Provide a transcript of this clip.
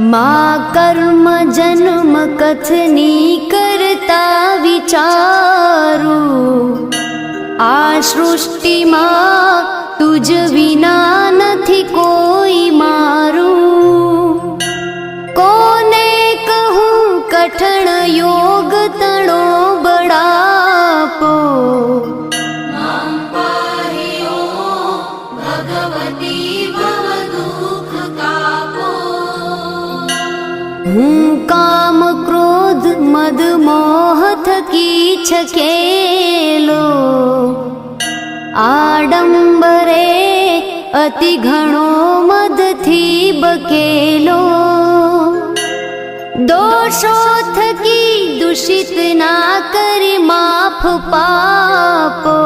मा कर्म जन्म कथनी करता विचारू, आ सृष्टि में तुझ विना नथी कोई मारू। कोने कहूँ कठण योग तणो बड़ापो, हूँ काम क्रोध मद मोह थकी छकेलो, आडंबरे अति घणो मद थी बकेलो। दोषो थकी दूषित ना करी माफ पापो,